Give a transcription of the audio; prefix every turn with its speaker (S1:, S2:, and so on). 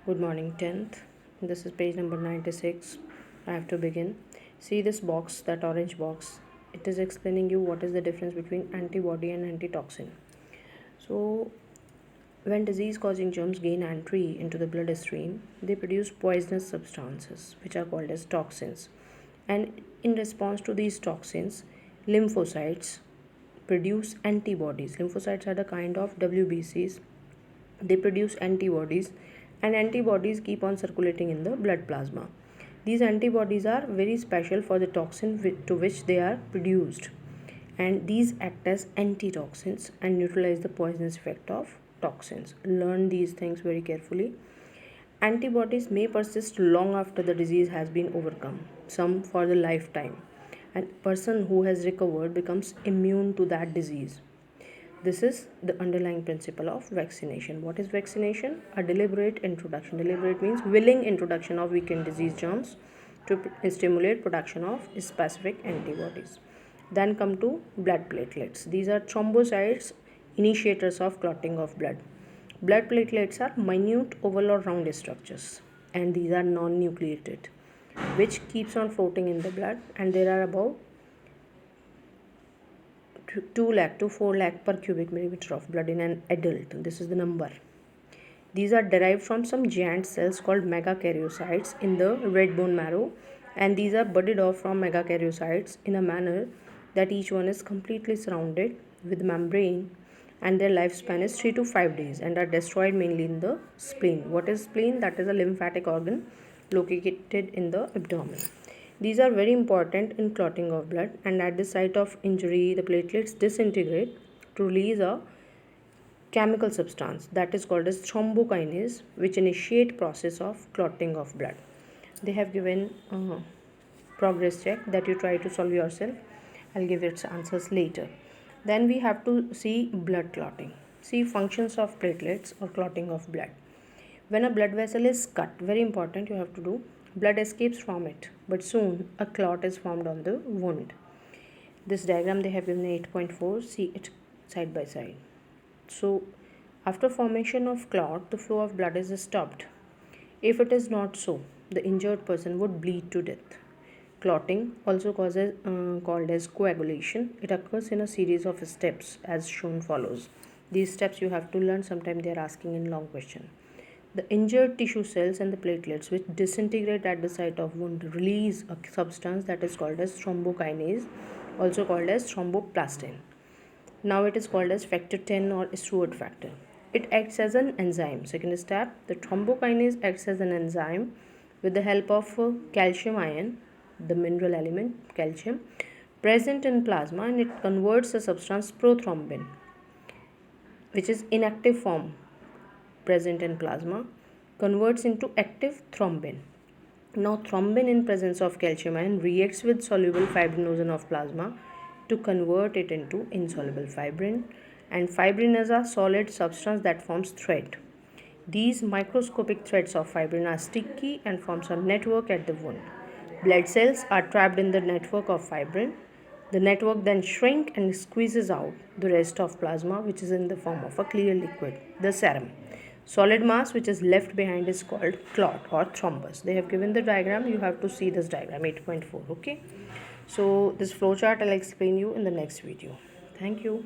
S1: Good morning, 10th. This is page number 96. I have to begin. See this box, that orange box. It is explaining you what is the difference between antibody and antitoxin. So, when disease causing germs gain entry into the bloodstream, they produce poisonous substances which are called as toxins. And in response to these toxins, lymphocytes produce antibodies. Lymphocytes are the kind of WBCs. They produce antibodies, and antibodies keep on circulating in the blood plasma. These antibodies are very special for the toxin to which they are produced, and these act as antitoxins and neutralize the poisonous effect of toxins. Learn these things very carefully. Antibodies may persist long after the disease has been overcome, some for the lifetime. And person who has recovered becomes immune to that disease. This is the underlying principle of vaccination. What is vaccination? A deliberate introduction. Deliberate means willing introduction of weakened disease germs to stimulate production of specific antibodies. Then come to blood platelets. These are thrombocytes, initiators of clotting of blood. Blood platelets are minute oval or round structures, and these are non-nucleated, which keeps on floating in the blood, and there are about 2 lakh to 4 lakh per cubic millimeter of blood in an adult. This is the number. These are derived from some giant cells called megakaryocytes in the red bone marrow, and these are budded off from megakaryocytes in a manner that each one is completely surrounded with membrane, and their lifespan is 3 to 5 days and are destroyed mainly in the spleen. What is spleen? That is a lymphatic organ located in the abdomen. These are very important in clotting of blood, and at the site of injury, the platelets disintegrate to release a chemical substance that is called as thrombokinase, which initiate process of clotting of blood. They have given progress check that you try to solve yourself. I'll give its answers later. Then we have to see blood clotting. See functions of platelets or clotting of blood. When a blood vessel is cut, very important, you have to do, blood escapes from it, but soon a clot is formed on the wound. This diagram they have given 8.4, see it side by side. So after formation of clot, the flow of blood is stopped. If it is not so, the injured person would bleed to death. Clotting, also called as coagulation, it occurs in a series of steps as shown follows. These steps you have to learn, sometimes they are asking in long question. The injured tissue cells and the platelets which disintegrate at the site of wound release a substance that is called as thrombokinase, also called as thromboplastin. Now it is called as factor 10 or Stewart factor. It acts as an enzyme. Second step, the thrombokinase acts as an enzyme with the help of calcium ion, the mineral element calcium, present in plasma, and it converts the substance prothrombin, which is inactive form present in plasma, converts into active thrombin. Now thrombin in presence of calcium ion reacts with soluble fibrinogen of plasma to convert it into insoluble fibrin, and fibrin is a solid substance that forms thread. These microscopic threads of fibrin are sticky and forms a network at the wound. Blood cells are trapped in the network of fibrin. The network then shrinks and squeezes out the rest of plasma, which is in the form of a clear liquid, the serum. Solid mass which is left behind is called clot or thrombus. They have given the diagram. You have to see this diagram 8.4. Okay. So this flowchart I'll explain you in the next video. Thank you.